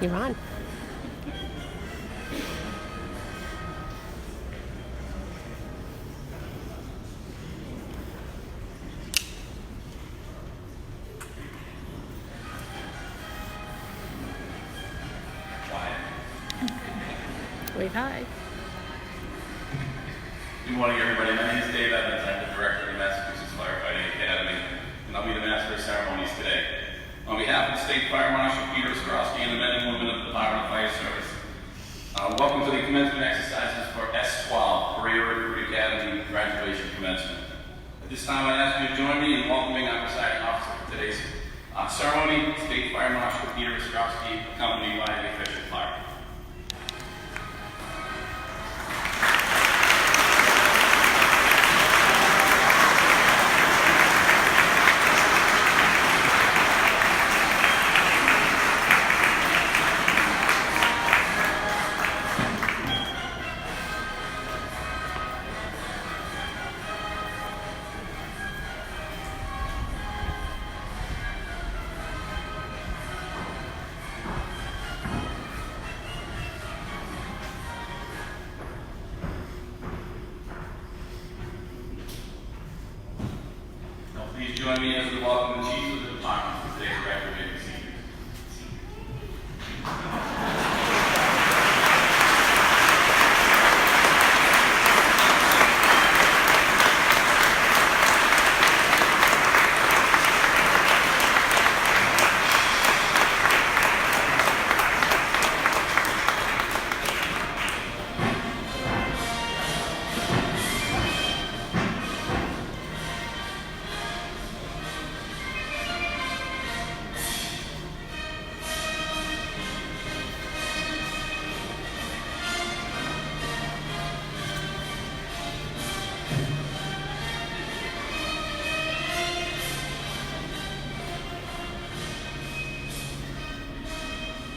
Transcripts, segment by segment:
You're on. Wave high. Good morning, everybody. My name is Dave Evans. I'm the director of the Massachusetts Firefighting Academy, and I'll be the master of ceremonies today. On behalf of the State Fire Marshal Peter Ostrowski and the men and women of the Department of Fire Service, welcome to the commencement exercises for S12, Career Recruit Academy Graduation Commencement. At this time, I ask you to join me in welcoming our presiding officer for today's ceremony, State Fire Marshal Peter Ostrowski, accompanied by the official fire. Please join me as we welcome the Chief of the Department for today's graduating seniors.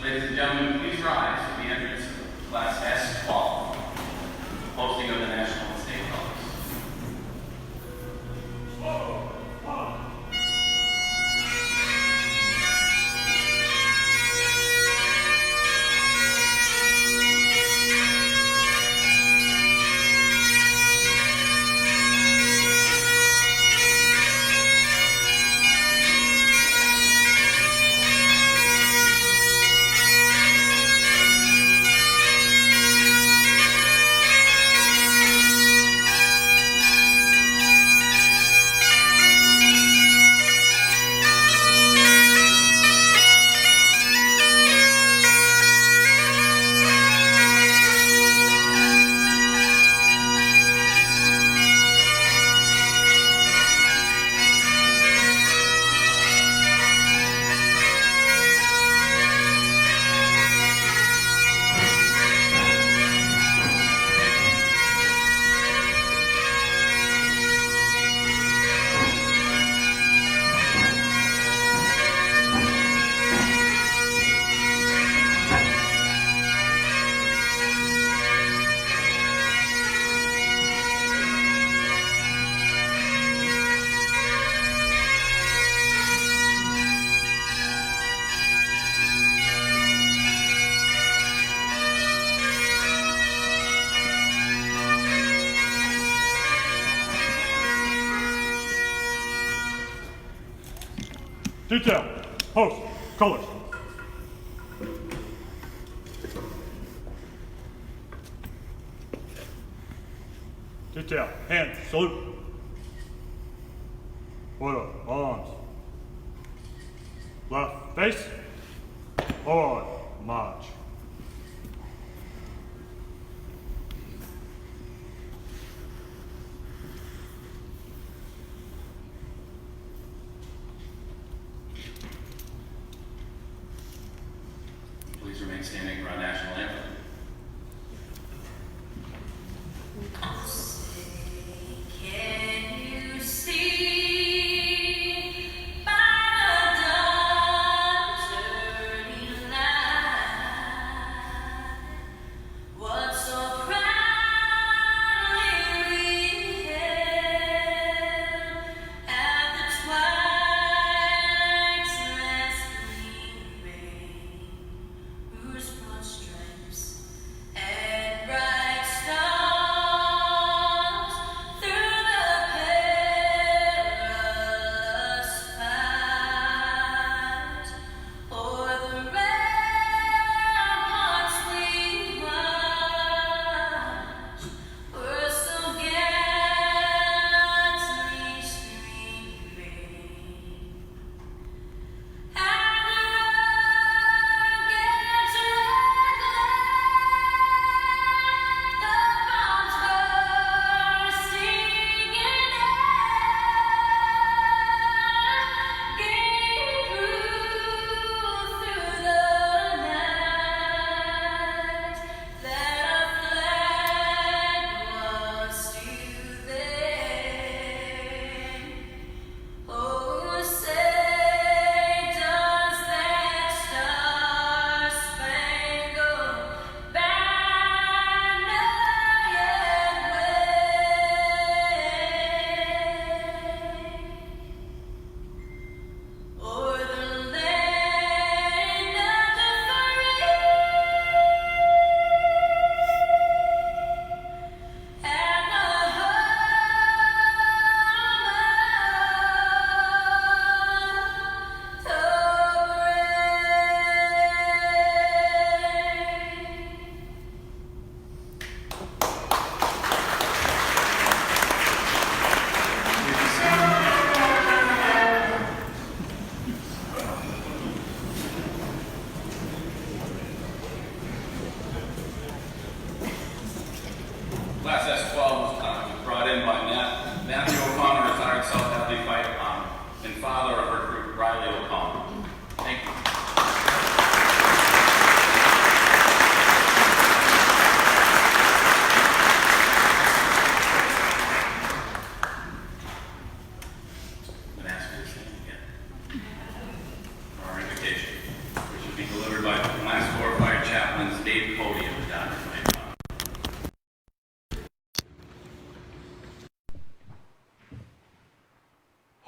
Ladies and gentlemen, please rise for the entrance of Class S12, posting of the national and state colors. Detail, post, colors. Detail, hands, salute. Order, arms. Left, face. Forward, march. Please remain standing for our national anthem. Ooh.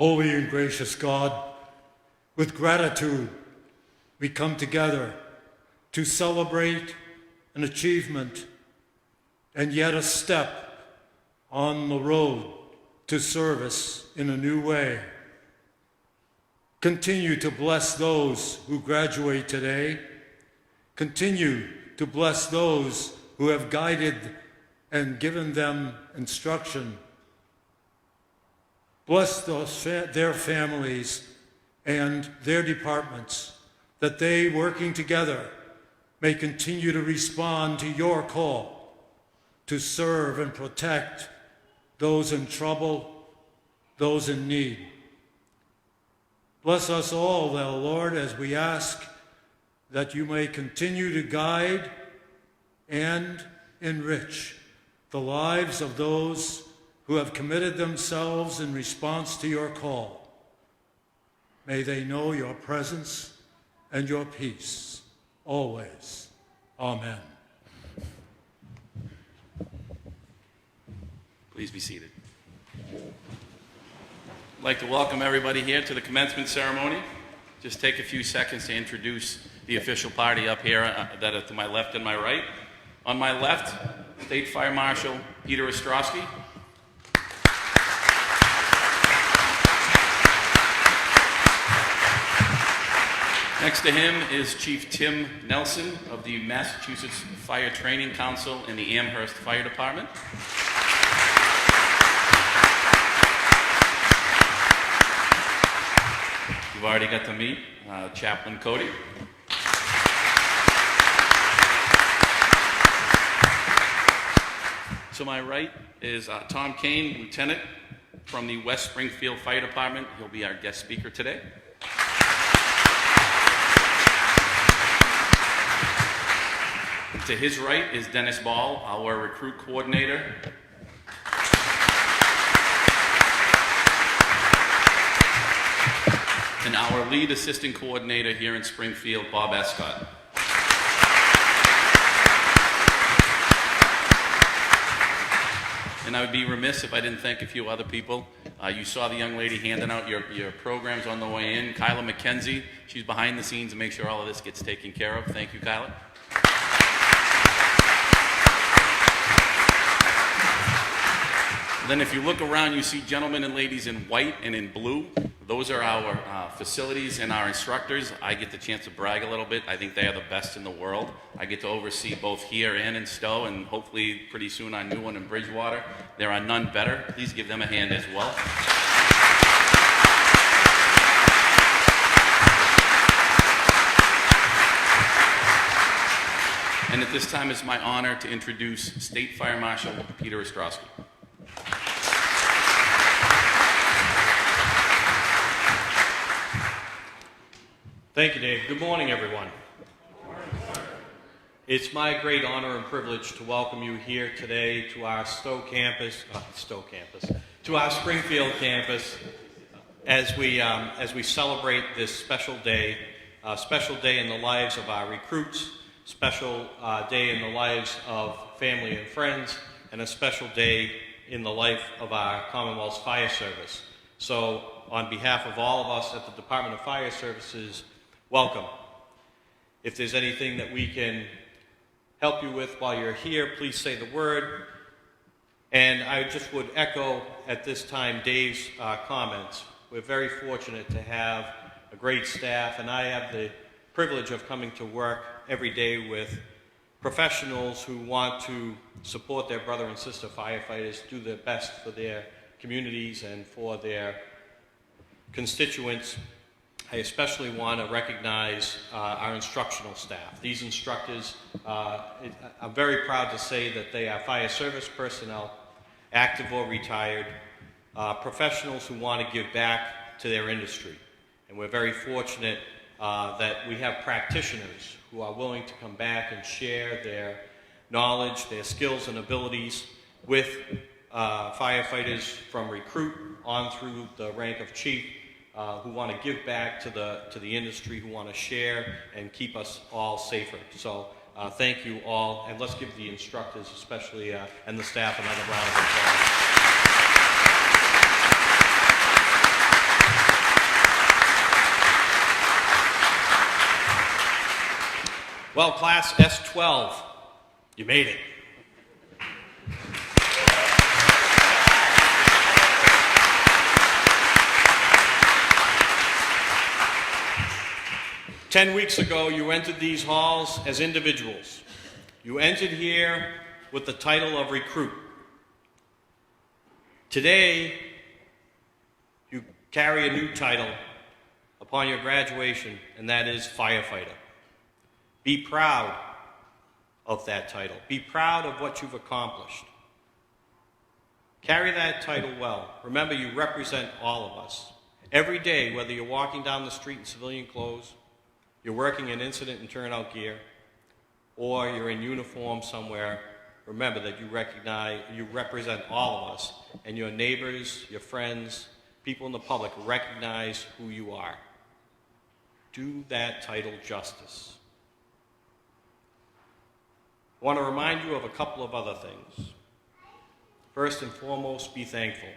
Holy and gracious God, with gratitude, we come together to celebrate an achievement and yet a step on the road to service in a new way. Continue to bless those who graduate today. Continue to bless those who have guided and given them instruction. Bless their families and their departments, that they, working together, may continue to respond to your call to serve and protect those in trouble, those in need. Bless us all, thou Lord, as we ask that you may continue to guide and enrich the lives of those who have committed themselves in response to your call. May they know your presence and your peace always. Amen. Please be seated. I'd like to welcome everybody here to the commencement ceremony. Just take a few seconds to introduce the official party up here that are to my left and my right. On my left, State Fire Marshal Peter Ostrowski. Next to him is Chief Tim Nelson of the Massachusetts Fire Training Council and the Amherst Fire Department. You've already got to meet Chaplain Cody. To my right is Tom Kane, Lieutenant from the West Springfield Fire Department. He'll be our guest speaker today. To his right is Dennis Ball, our recruit coordinator. And our lead assistant coordinator here in Springfield, Bob Escott. And I would be remiss if I didn't thank a few other people. You saw the young lady handing out your programs on the way in, Kyla McKenzie. She's behind the scenes to make sure all of this gets taken care of. Thank you, Kyla. Then if you look around, you see gentlemen and ladies in white and in blue. Those are our facilities and our instructors. I get the chance to brag a little bit. I think they are the best in the world. I get to oversee both here and in Stow, and hopefully pretty soon our new one in Bridgewater. There are none better. Please give them a hand as well. And at this time, it's my honor to introduce State Fire Marshal Peter Ostrowski. Thank you, Dave. Good morning, everyone. It's my great honor and privilege to welcome you here today to our to our Springfield campus, as we celebrate this special day in the lives of our recruits, special day in the lives of family and friends, and a special day in the life of our Commonwealth's Fire Service. So, on behalf of all of us at the Department of Fire Services, welcome. If there's anything that we can help you with while you're here, please say the word. And I just would echo at this time Dave's comments. We're very fortunate to have a great staff, and I have the privilege of coming to work every day with professionals who want to support their brother and sister firefighters, do their best for their communities and for their constituents. I especially want to recognize our instructional staff. These instructors, I'm very proud to say that they are fire service personnel, active or retired, professionals who want to give back to their industry. And we're very fortunate that we have practitioners who are willing to come back and share their knowledge, their skills and abilities with firefighters from recruit on through the rank of chief, who want to give back to the industry, who want to share and keep us all safer. So thank you all, and let's give the instructors especially and the staff another round of applause. Well, class S12, you made it. Ten weeks ago, you entered these halls as individuals. You entered here with the title of recruit. Today, you carry a new title upon your graduation, and that is firefighter. Be proud of that title. Be proud of what you've accomplished. Carry that title well. Remember, you represent all of us. Every day, whether you're walking down the street in civilian clothes, you're working in incident and turnout gear, or you're in uniform somewhere, remember that you represent all of us, and your neighbors, your friends, people in the public recognize who you are. Do that title justice. I want to remind you of a couple of other things. First and foremost, be thankful.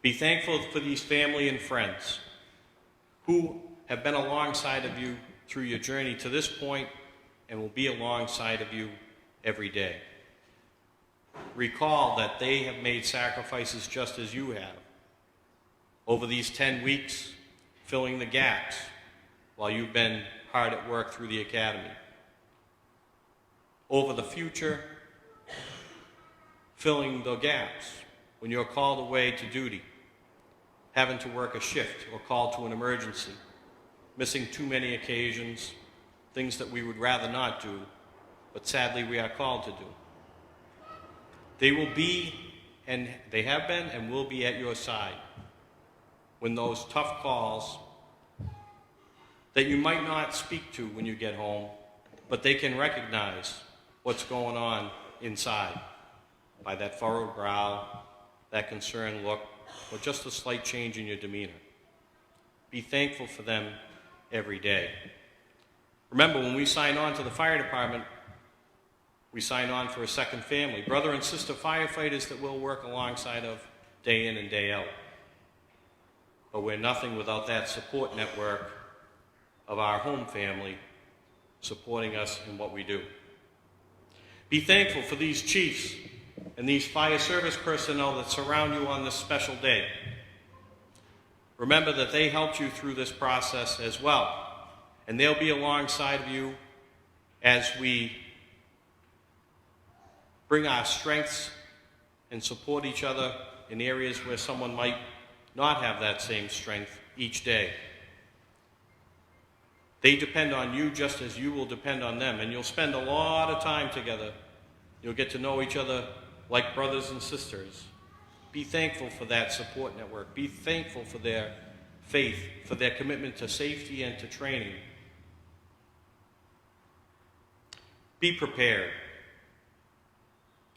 Be thankful for these family and friends who have been alongside of you through your journey to this point and will be alongside of you every day. Recall that they have made sacrifices just as you have over these 10 weeks, filling the gaps while you've been hard at work through the academy. Over the future, filling the gaps when you're called away to duty, having to work a shift or called to an emergency, missing too many occasions, things that we would rather not do, but sadly we are called to do. They will be, and they have been and will be at your side when those tough calls that you might not speak to when you get home, but they can recognize what's going on inside by that furrowed brow, that concerned look, or just a slight change in your demeanor. Be thankful for them every day. Remember, when we sign on to the fire department, we sign on for a second family, brother and sister firefighters that we'll work alongside of day in and day out. But we're nothing without that support network of our home family supporting us in what we do. Be thankful for these chiefs and these fire service personnel that surround you on this special day. Remember that they helped you through this process as well, and they'll be alongside of you as we bring our strengths and support each other in areas where someone might not have that same strength each day. They depend on you just as you will depend on them, and you'll spend a lot of time together. You'll get to know each other like brothers and sisters. Be thankful for that support network. Be thankful for their faith, for their commitment to safety and to training. Be prepared.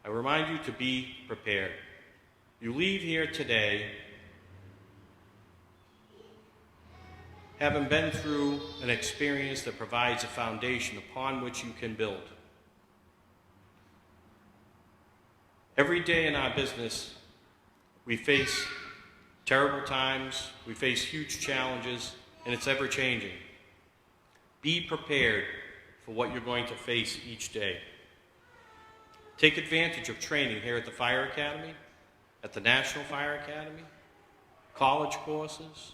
I remind you to be prepared. You leave here today having been through an experience that provides a foundation upon which you can build. Every day in our business, we face terrible times, we face huge challenges, and it's ever changing. Be prepared for what you're going to face each day. Take advantage of training here at the Fire Academy, at the National Fire Academy, college courses,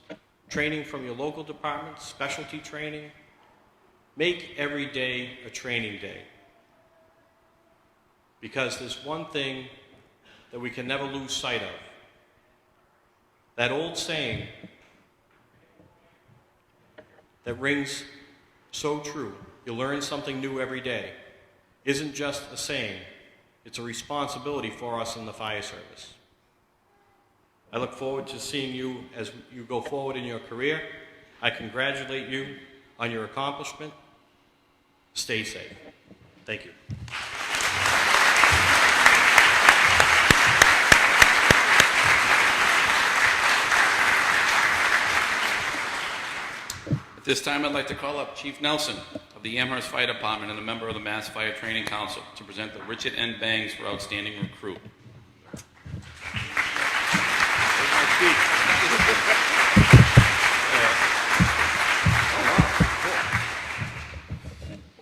training from your local departments, specialty training. Make every day a training day. Because there's one thing that we can never lose sight of. That old saying that rings so true, you learn something new every day, isn't just a saying, it's a responsibility for us in the fire service. I look forward to seeing you as you go forward in your career. I congratulate you on your accomplishment. Stay safe. Thank you. At this time, I'd like to call up Chief Nelson of the Amherst Fire Department and a member of the Mass Fire Training Council to present the Richard N. Bangs for Outstanding Recruit.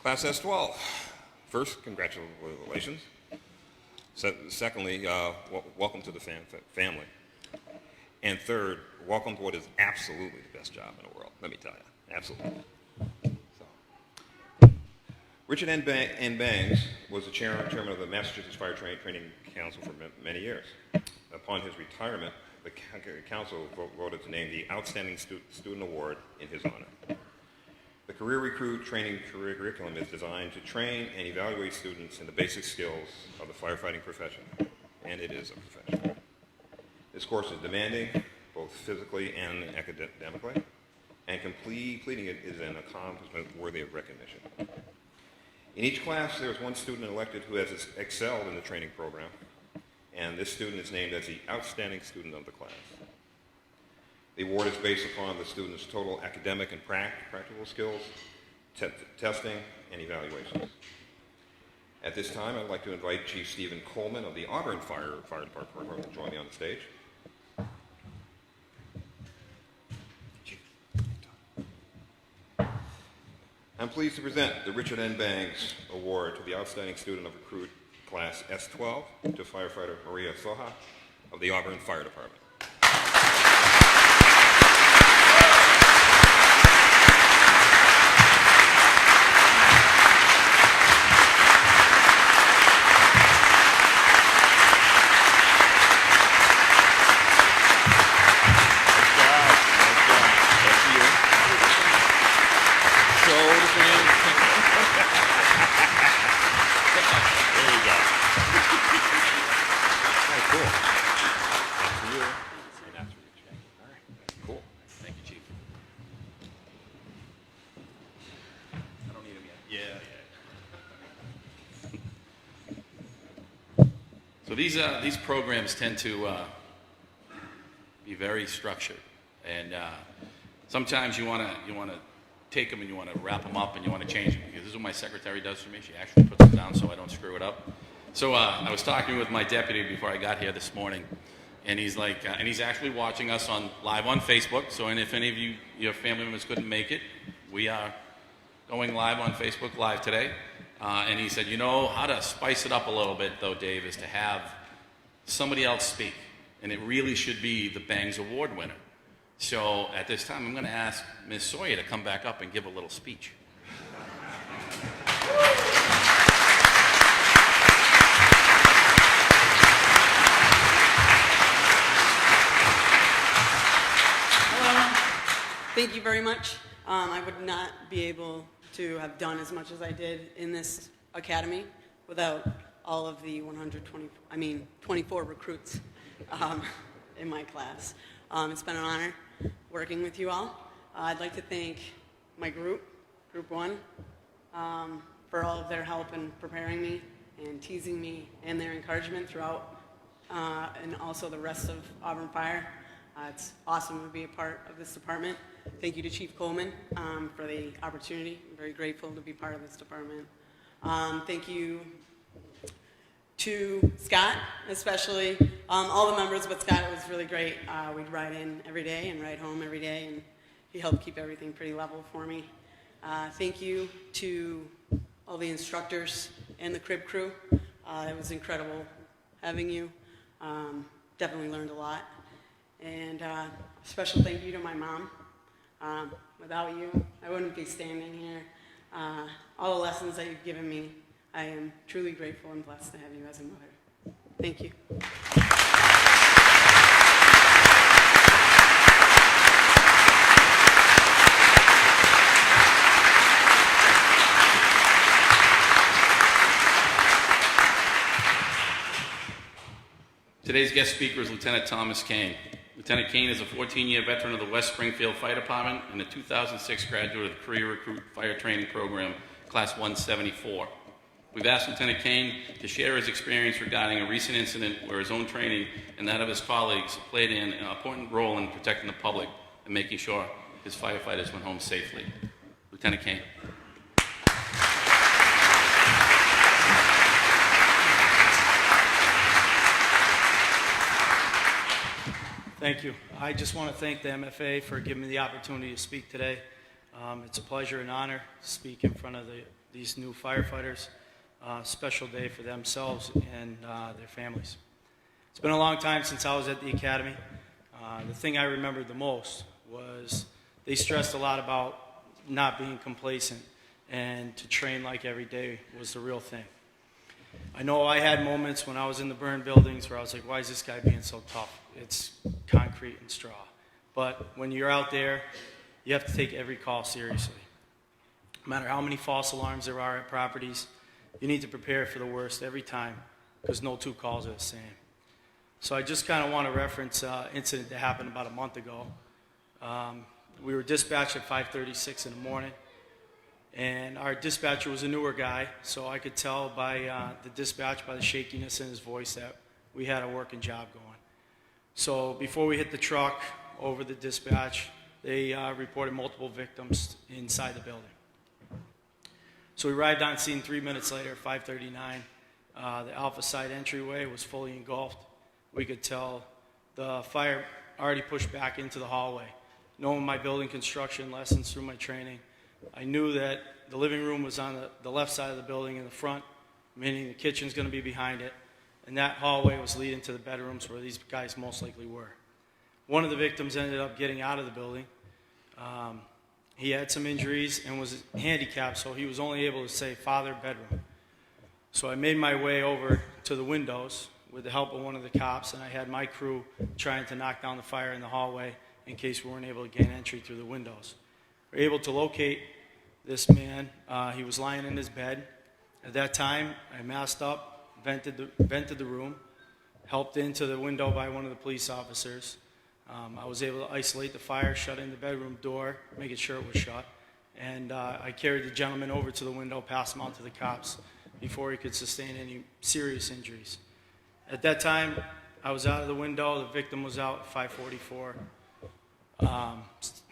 Class S12, first, congratulations. Secondly, welcome to the family. And third, welcome to what is absolutely the best job in the world, let me tell you, absolutely. So, Richard N. Bangs was the chairman of the Massachusetts Fire Training Council for many years. Upon his retirement, the council voted to name the Outstanding Student Award in his honor. The Career Recruit Training Curriculum is designed to train and evaluate students in the basic skills of the firefighting profession, and it is a profession. This course is demanding, both physically and academically, and completing it is an accomplishment worthy of recognition. In each class, there is one student elected who has excelled in the training program, and this student is named as the Outstanding Student of the class. The award is based upon the student's total academic and practical skills, testing, and evaluations. At this time, I'd like to invite Chief Stephen Coleman of the Auburn Fire Department to join me on the stage. I'm pleased to present the Richard N. Bangs Award to the Outstanding Student of Recruit Class S12 to firefighter Maria Soja of the Auburn Fire Department. So these programs tend to be very structured, and sometimes you want to take them and you want to wrap them up and you want to change them, because this is what my secretary does for me. She actually puts them down so I don't screw it up. So I was talking with my deputy before I got here this morning, and he's like, and he's actually watching us live on Facebook. So, and if any of your family members couldn't make it, we are going live on Facebook Live today. And he said, you know, how to spice it up a little bit, though, Dave, is to have somebody else speak. And it really should be the Bangs Award winner. So at this time, I'm going to ask Ms. Sawyer to come back up and give a little speech. Hello. Thank you very much. I would not be able to have done as much as I did in this academy without all of the 24 recruits in my class. It's been an honor working with you all. I'd like to thank my Group 1, for all of their help in preparing me and teasing me and their encouragement throughout, and also the rest of Auburn Fire. It's awesome to be a part of this department. Thank you to Chief Coleman for the opportunity. I'm very grateful to be part of this department. Thank you to Scott, especially all the members, but Scott, it was really great. We'd ride in every day and ride home every day, and he helped keep everything pretty level for me. Thank you to all the instructors and the crib crew. It was incredible having you. Definitely learned a lot. And special thank you to my mom. Without you, I wouldn't be standing here. All the lessons that you've given me, I am truly grateful and blessed to have you as a mother. Thank you. Today's guest speaker is Lieutenant Thomas Kane. Lieutenant Kane is a 14-year veteran of the West Springfield Fire Department and a 2006 graduate of the Career Recruit Fire Training Program, Class 174. We've asked Lieutenant Kane to share his experience regarding a recent incident where his own training and that of his colleagues played an important role in protecting the public and making sure his firefighters went home safely. Lieutenant Kane. Thank you. I just want to thank the MFA for giving me the opportunity to speak today. It's a pleasure and honor to speak in front of these new firefighters. Special day for themselves and their families. It's been a long time since I was at the academy. The thing I remembered the most was they stressed a lot about not being complacent and to train like every day was the real thing. I know I had moments when I was in the burned buildings where I was like, why is this guy being so tough? It's concrete and straw. But when you're out there, you have to take every call seriously. No matter how many false alarms there are at properties, you need to prepare for the worst every time because no two calls are the same. So I just kind of want to reference an incident that happened about a month ago. We were dispatched at 5:36 in the morning, and our dispatcher was a newer guy, so I could tell by the dispatch, by the shakiness in his voice, that we had a working job going. So before we hit the truck over the dispatch, they reported multiple victims inside the building. So we arrived on scene 3 minutes later, 5:39. The Alpha side entryway was fully engulfed. We could tell the fire already pushed back into the hallway. Knowing my building construction lessons through my training, I knew that the living room was on the left side of the building in the front, meaning the kitchen's going to be behind it, and that hallway was leading to the bedrooms where these guys most likely were. One of the victims ended up getting out of the building. He had some injuries and was handicapped, so he was only able to say, "Father, bedroom." So I made my way over to the windows with the help of one of the cops, and I had my crew trying to knock down the fire in the hallway in case we weren't able to gain entry through the windows. We were able to locate this man. He was lying in his bed. At that time, I masked up, vented the room, helped into the window by one of the police officers. I was able to isolate the fire, shut in the bedroom door, making sure it was shut, and I carried the gentleman over to the window, passed him out to the cops before he could sustain any serious injuries. At that time, I was out of the window. The victim was out at 5:44,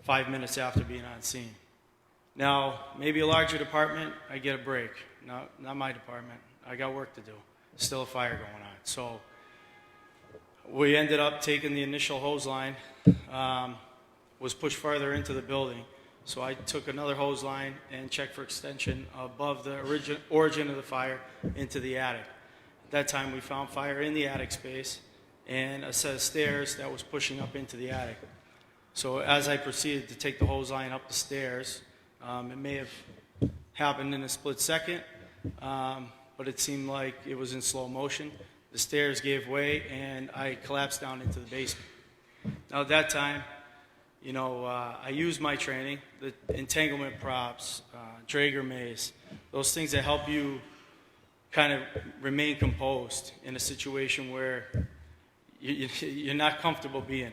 5 minutes after being on scene. Now, maybe a larger department, I get a break. Not my department. I got work to do. Still a fire going on. So we ended up taking the initial hose line, was pushed farther into the building. So I took another hose line and checked for extension above the origin of the fire into the attic. At that time, we found fire in the attic space and a set of stairs that was pushing up into the attic. So as I proceeded to take the hose line up the stairs, it may have happened in a split second, but it seemed like it was in slow motion. The stairs gave way, and I collapsed down into the basement. Now, at that time, I used my training, the entanglement props, Draeger maze, those things that help you kind of remain composed in a situation where you're not comfortable being in.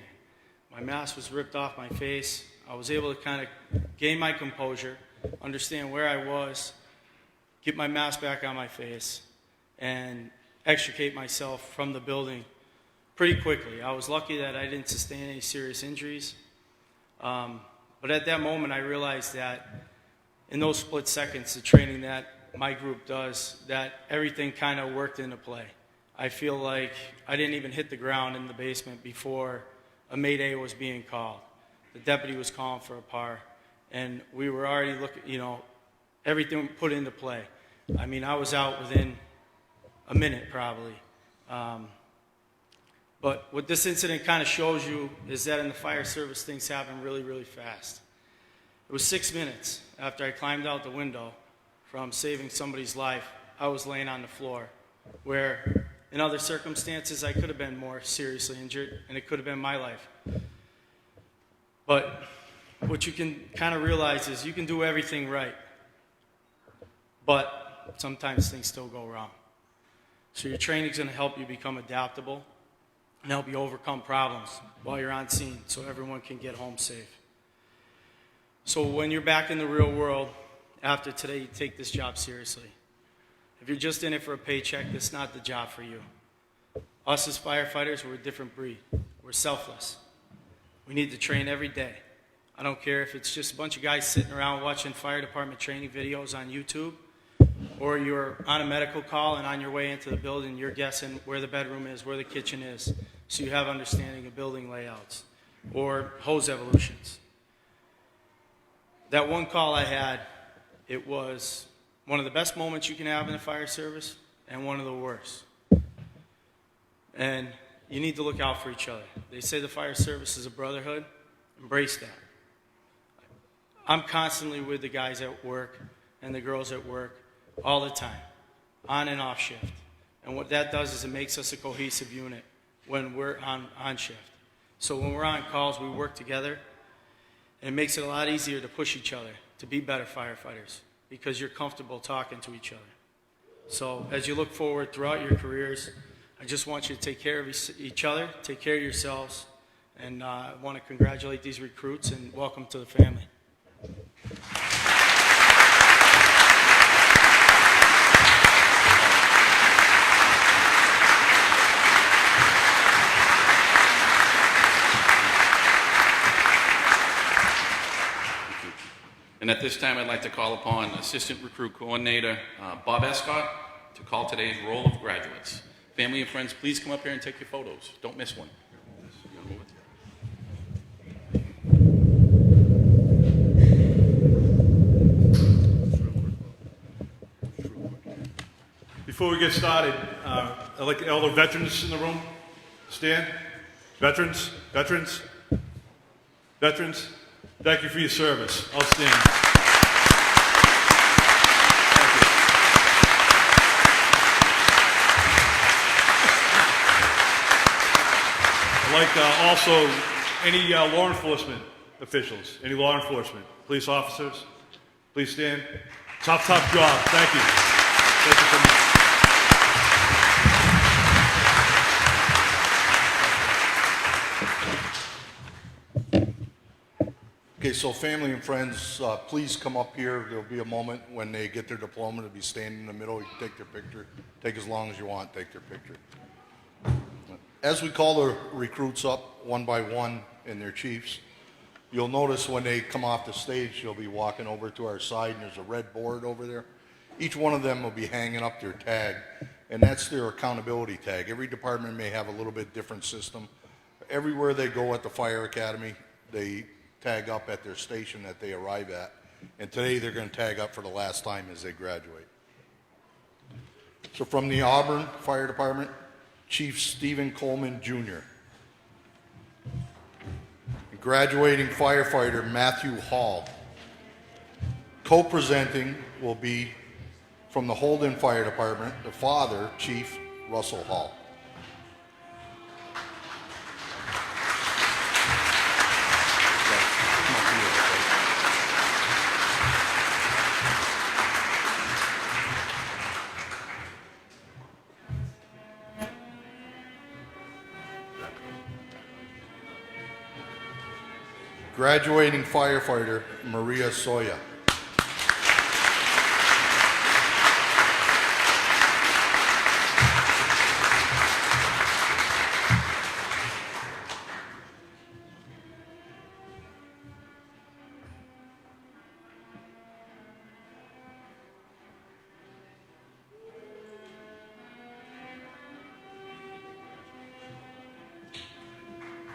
My mask was ripped off my face. I was able to kind of gain my composure, understand where I was, get my mask back on my face, and extricate myself from the building pretty quickly. I was lucky that I didn't sustain any serious injuries. But at that moment, I realized that in those split seconds, the training that my group does, that everything kind of worked into play. I feel like I didn't even hit the ground in the basement before a mayday was being called. The deputy was calling for a par, and we were already looking, everything put into play. I mean, I was out within a minute probably. But what this incident kind of shows you is that in the fire service, things happen really, really fast. It was 6 minutes after I climbed out the window from saving somebody's life. I was laying on the floor, where in other circumstances I could have been more seriously injured, and it could have been my life. But what you can kind of realize is you can do everything right, but sometimes things still go wrong. So your training is going to help you become adaptable and help you overcome problems while you're on scene so everyone can get home safe. So when you're back in the real world after today, you take this job seriously. If you're just in it for a paycheck, that's not the job for you. Us as firefighters, we're a different breed. We're selfless. We need to train every day. I don't care if it's just a bunch of guys sitting around watching fire department training videos on YouTube, or you're on a medical call and on your way into the building, you're guessing where the bedroom is, where the kitchen is, so you have understanding of building layouts, or hose evolutions. That one call I had, it was one of the best moments you can have in the fire service and one of the worst. And you need to look out for each other. They say the fire service is a brotherhood. Embrace that. I'm constantly with the guys at work and the girls at work all the time, on and off shift. And what that does is it makes us a cohesive unit when we're on shift. So when we're on calls, we work together, and it makes it a lot easier to push each other to be better firefighters because you're comfortable talking to each other. So as you look forward throughout your careers, I just want you to take care of each other, take care of yourselves, and I want to congratulate these recruits and welcome to the family. And at this time, I'd like to call upon Assistant Recruit Coordinator Bob Escott to call today's roll of graduates. Family and friends, please come up here and take your photos. Don't miss one. Before we get started, I'd like all the veterans in the room stand. Veterans, veterans, veterans, thank you for your service. Outstanding. Thank you. I'd like also any law enforcement officials, any law enforcement, police officers, please stand. Tough job. Thank you. Thank you so much. Okay, so family and friends, please come up here. There'll be a moment when they get their diploma to be standing in the middle. You can take their picture. Take as long as you want, take their picture. As we call the recruits up one by one and their chiefs, you'll notice when they come off the stage, they'll be walking over to our side, and there's a red board over there. Each one of them will be hanging up their tag, and that's their accountability tag. Every department may have a little bit different system. Everywhere they go at the fire academy, they tag up at their station that they arrive at, and today they're going to tag up for the last time as they graduate. So from the Auburn Fire Department, Chief Stephen Coleman Jr. Graduating firefighter Matthew Hall. Co-presenting will be from the Holden Fire Department, the father, Chief Russell Hall. Graduating firefighter Maria Soya.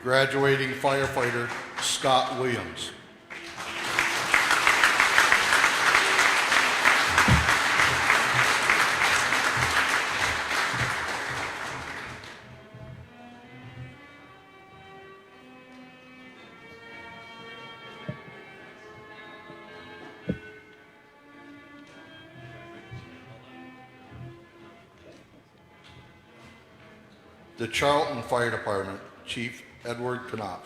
Graduating firefighter Scott Williams. The Charlton Fire Department, Chief Edward Knopf.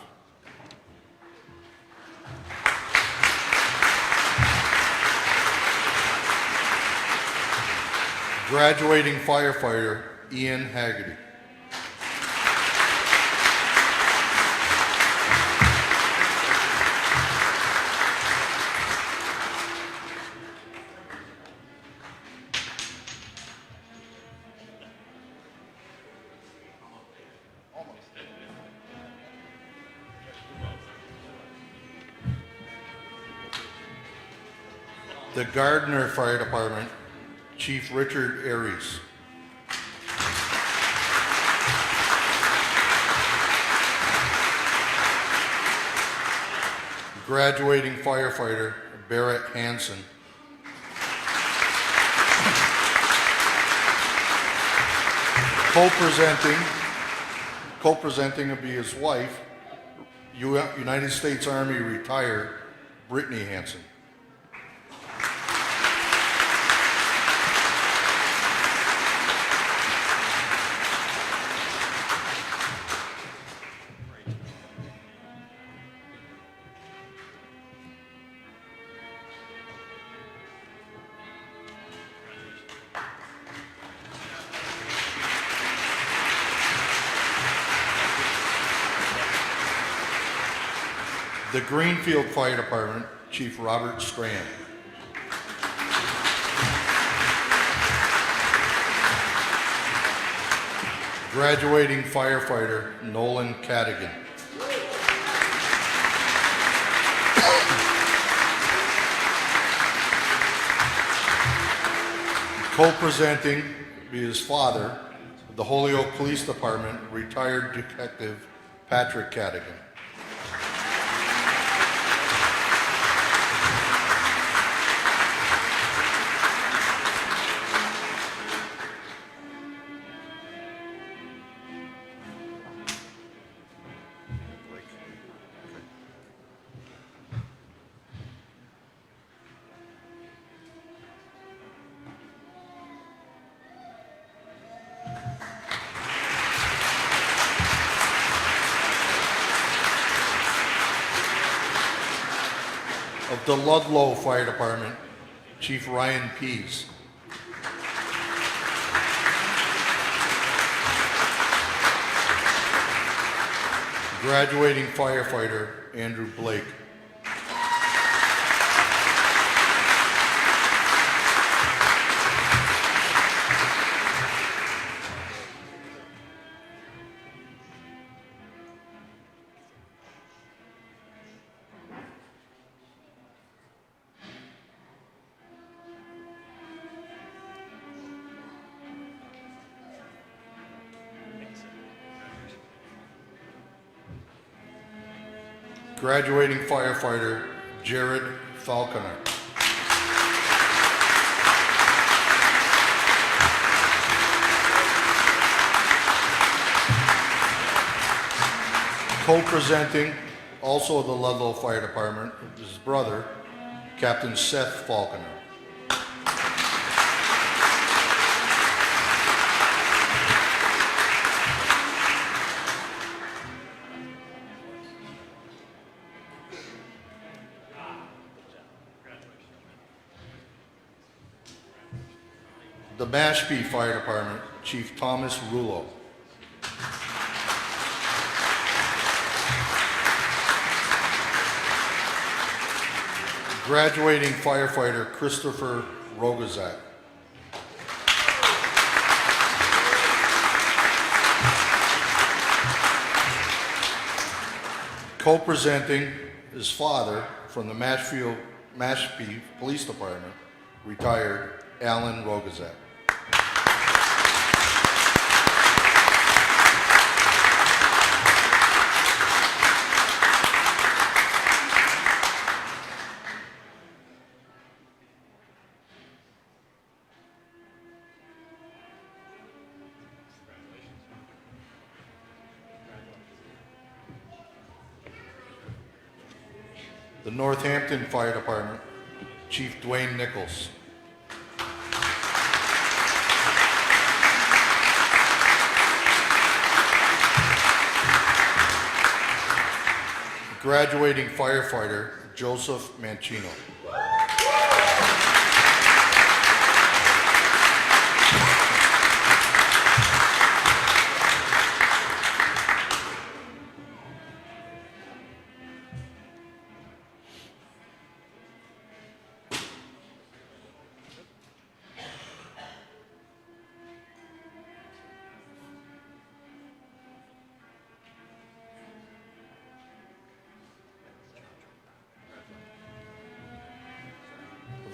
Graduating firefighter Ian Haggerty. The Gardner Fire Department, Chief Richard Aries. Graduating firefighter Barrett Hansen. Co-presenting will be his wife, United States Army retired, Brittany Hansen. The Greenfield Fire Department, Chief Robert Strand. Graduating firefighter, Nolan Cadigan. Co-presenting will be his father, the Holyoke Police Department, retired Detective Patrick Cadigan. Of the Ludlow Fire Department, Chief Ryan Pease. Graduating firefighter, Andrew Blake. Graduating firefighter, Jared Falconer. Co-presenting, also the Ludlow Fire Department, his brother, Captain Seth Falconer. The Mashpee Fire Department, Chief Thomas Rulo. Graduating firefighter, Christopher Rogazak. Co-presenting his father from the Mashpee Police Department, retired Alan Rogazak. The Northampton Fire Department, Chief Dwayne Nichols. Graduating firefighter, Joseph Mancino.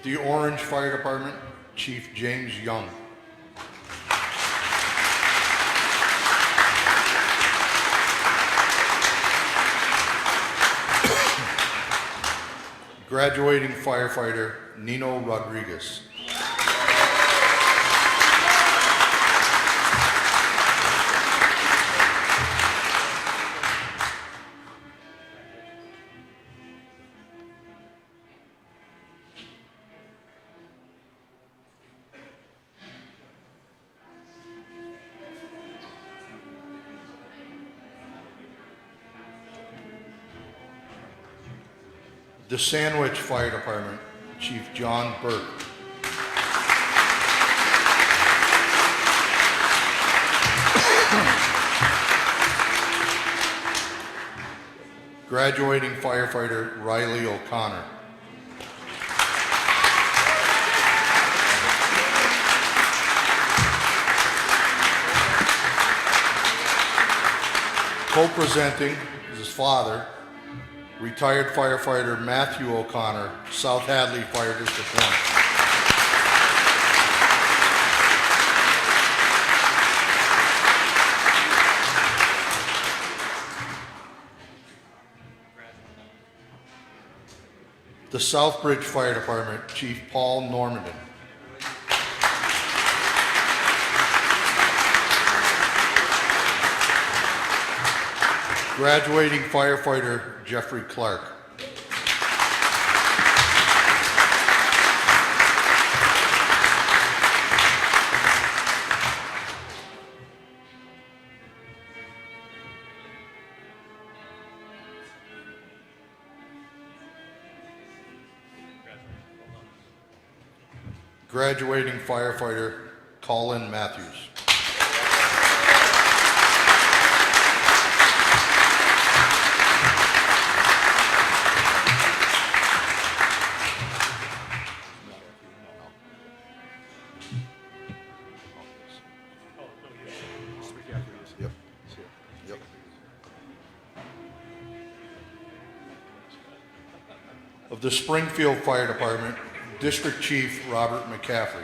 The Orange Fire Department, Chief James Young. Graduating firefighter, Nino Rodriguez. The Sandwich Fire Department, Chief John Burke. Graduating firefighter Riley O'Connor. Co-presenting is his father, retired firefighter Matthew O'Connor, South Hadley Fire District 1. The Southbridge Fire Department, Chief Paul Normandin. Graduating firefighter Jeffrey Clark. Graduating firefighter Colin Matthews. Yep. Yep. Of the Springfield Fire Department, District Chief Robert McCaffrey.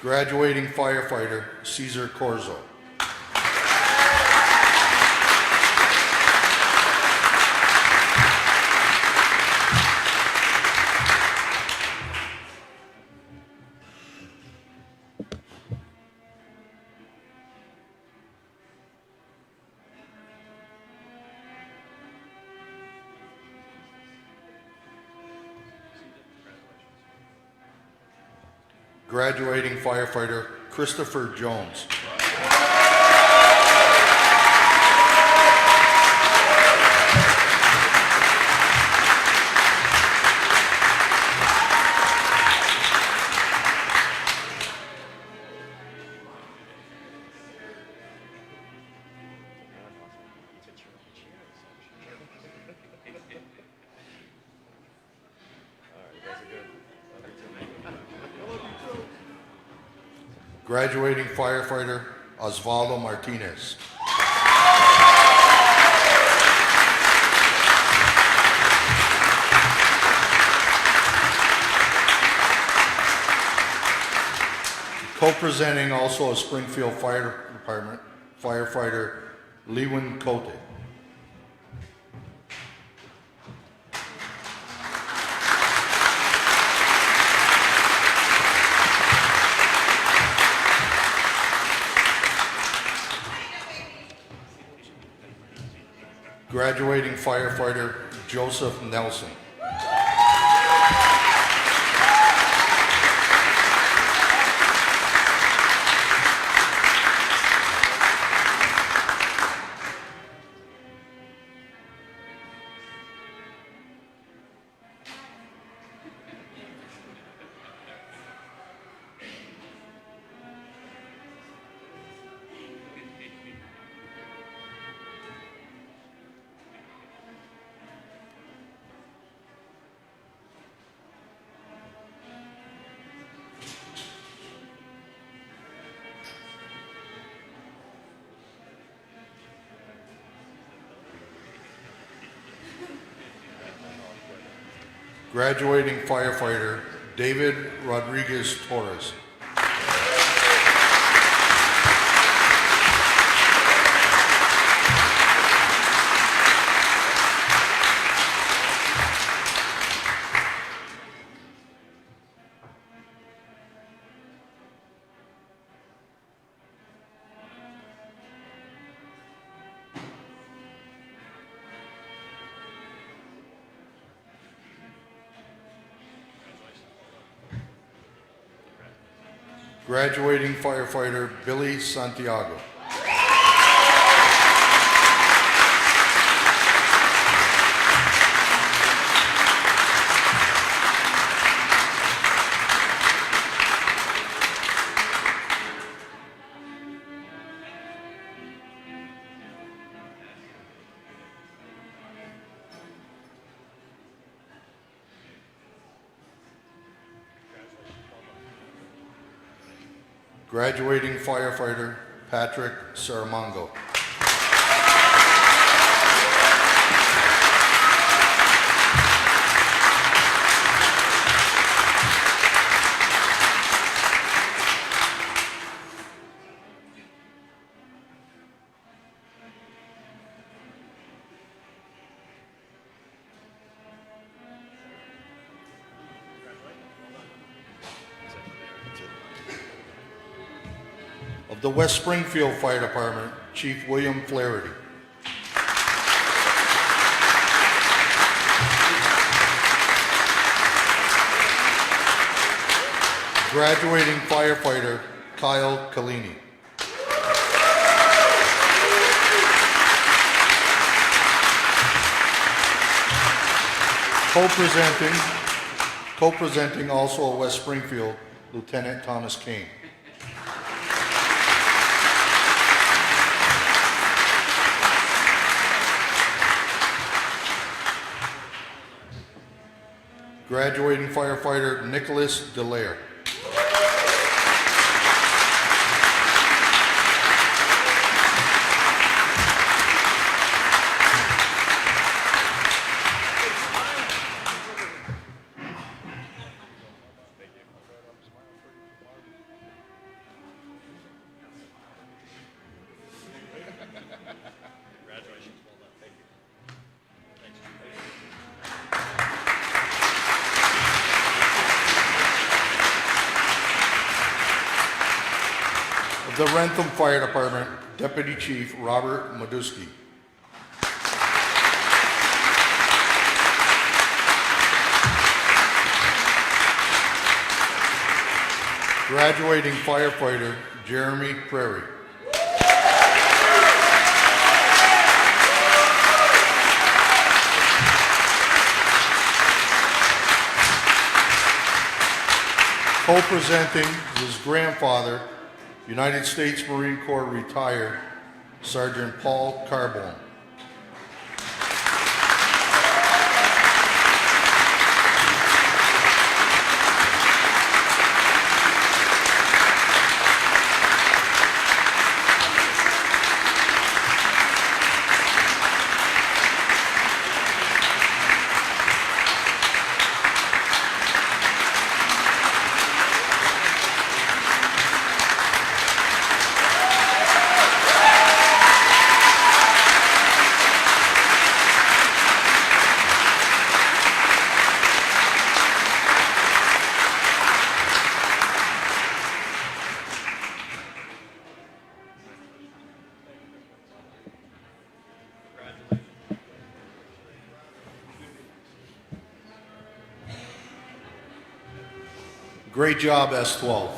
Graduating firefighter Cesar Corzo. Graduating firefighter Christopher Jones. Graduating firefighter Osvaldo Martinez. Co-presenting also a Springfield Fire Department firefighter Lewin Cote. Graduating firefighter Joseph Nelson. Graduating firefighter David Rodriguez Torres. Graduating firefighter Billy Santiago. Graduating firefighter Patrick Saramongo. Of the West Springfield Fire Department, Chief William Flaherty. Graduating firefighter Kyle Kalini. Co-presenting also at West Springfield, Lieutenant Thomas Kane. Graduating firefighter Nicholas Delaire. The Rentham Fire Department, Deputy Chief Robert Madusky. Graduating firefighter Jeremy Prairie. Co-presenting his grandfather, United States Marine Corps retired Sergeant Paul Carbone. Great job, S12.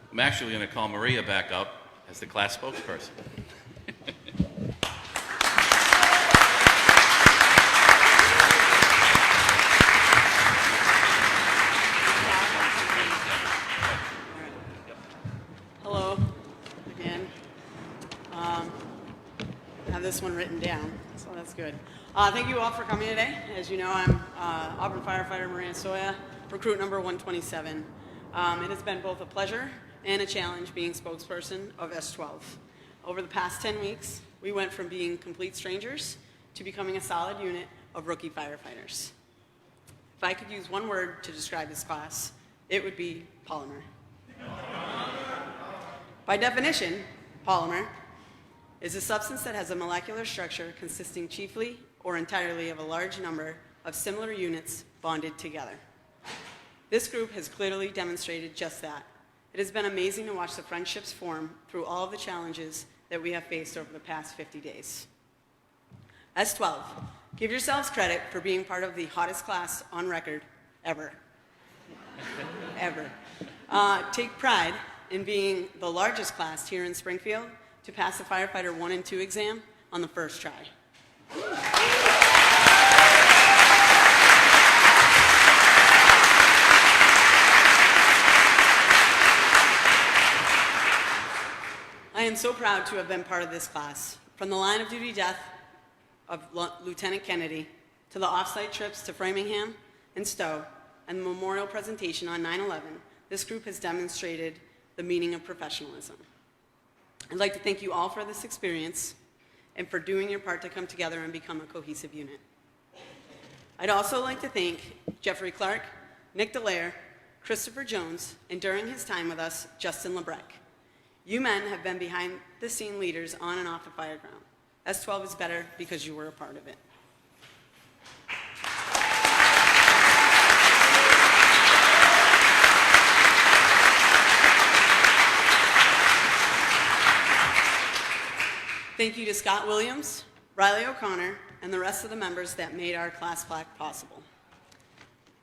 I'm actually going to call Maria back up as the class spokesperson. Hello again. I have this one written down, so that's good. Thank you all for coming today. As you know, I'm Auburn firefighter Maria Soya, recruit number 127. It has been both a pleasure and a challenge being spokesperson of S12. Over the past 10 weeks, we went from being complete strangers to becoming a solid unit of rookie firefighters. If I could use one word to describe this class, it would be polymer. By definition, polymer is a substance that has a molecular structure consisting chiefly or entirely of a large number of similar units bonded together. This group has clearly demonstrated just that. It has been amazing to watch the friendships form through all of the challenges that we have faced over the past 50 days. S12, give yourselves credit for being part of the hottest class on record ever. Ever. Take pride in being the largest class here in Springfield to pass the Firefighter 1 and 2 exam on the first try. I am so proud to have been part of this class. From the line of duty death of Lieutenant Kennedy to the off-site trips to Framingham and Stow and the memorial presentation on 9/11, this group has demonstrated the meaning of professionalism. I'd like to thank you all for this experience and for doing your part to come together and become a cohesive unit. I'd also like to thank Jeffrey Clark, Nick Dallaire, Christopher Jones, and during his time with us, Justin Lebrecq. You men have been behind-the-scene leaders on and off the fire ground. S12 is better because you were a part of it. Thank you to Scott Williams, Riley O'Connor, and the rest of the members that made our class plaque possible.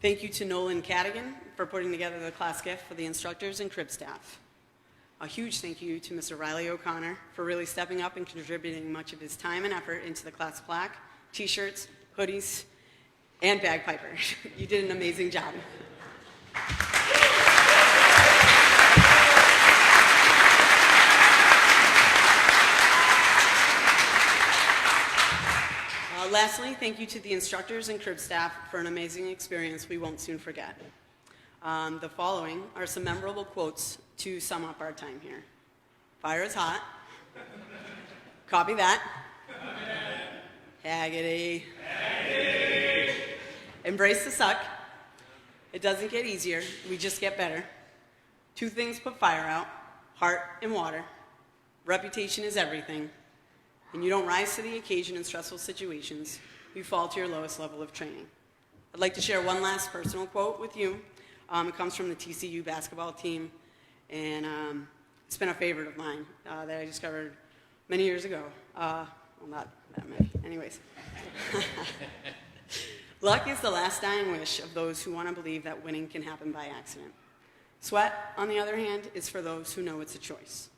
Thank you to Nolan Cadigan for putting together the class gift for the instructors and crib staff. A huge thank you to Mr. Riley O'Connor for really stepping up and contributing much of his time and effort into the class plaque, t-shirts, hoodies, and bagpiper. You did an amazing job. Lastly, thank you to the instructors and crib staff for an amazing experience we won't soon forget. The following are some memorable quotes to sum up our time here. Fire is hot. Copy that. Haggity. Haggity. Embrace the suck. It doesn't get easier, we just get better. Two things put fire out, heart and water. Reputation is everything. And you don't rise to the occasion in stressful situations, you fall to your lowest level of training. I'd like to share one last personal quote with you. It comes from the TCU basketball team, and it's been a favorite of mine that I discovered many years ago. Well, not that many. Anyways. Luck is the last dying wish of those who want to believe that winning can happen by accident. Sweat, on the other hand, is for those who know it's a choice.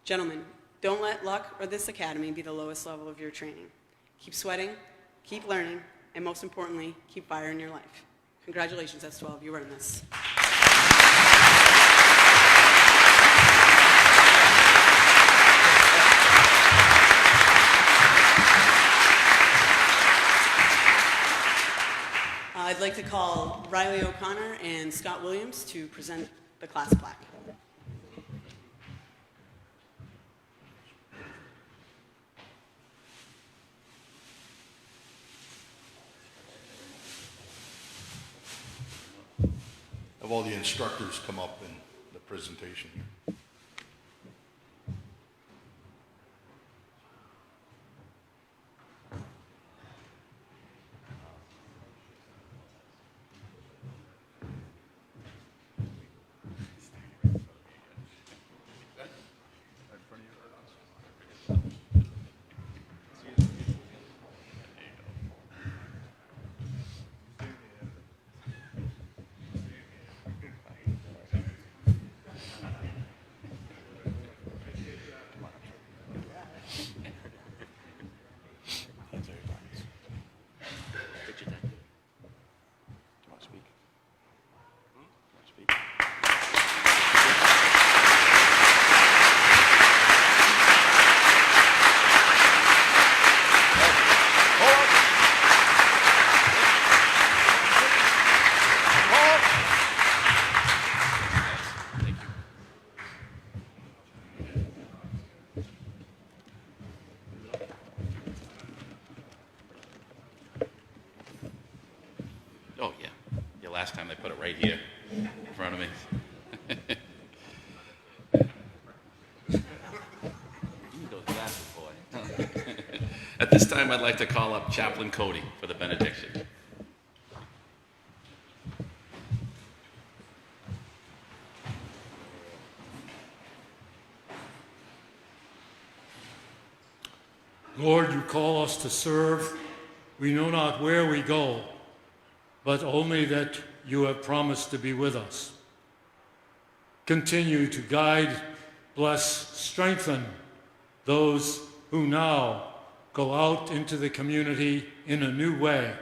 Gentlemen, don't let luck or this academy be the lowest level of your training. Keep sweating, keep learning, and most importantly, keep fire in your life. Congratulations, S12, you earned this. I'd like to call Riley O'Connor and Scott Williams to present the class plaque. Have all the instructors come up in the presentation here. Oh, yeah. Yeah, last time they put it right here in front of me. Those glasses, boy. At this time, I'd like to call up Chaplain Cody for the benediction. Lord, you call us to serve. We know not where we go, but only that you have promised to be with us. Continue to guide, bless, strengthen those who now go out into the community in a new way,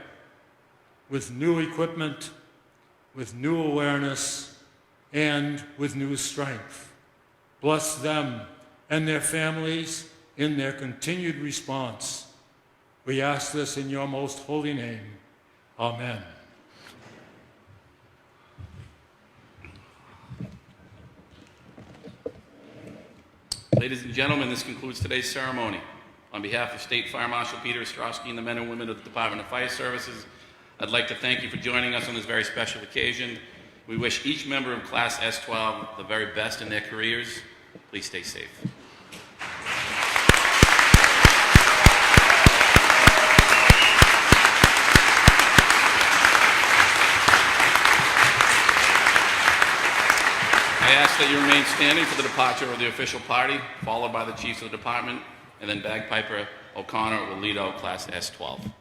with new equipment, with new awareness, and with new strength. Bless them and their families in their continued response. We ask this in your most holy name. Amen. Ladies and gentlemen, this concludes today's ceremony. On behalf of State Fire Marshal Peter Ostrowski and the men and women of the Department of Fire Services, I'd like to thank you for joining us on this very special occasion. We wish each member of Class S12 the very best in their careers. Please stay safe. I ask that you remain standing for the departure of the official party, followed by the chiefs of the department, and then Bagpiper O'Connor will lead out Class S12.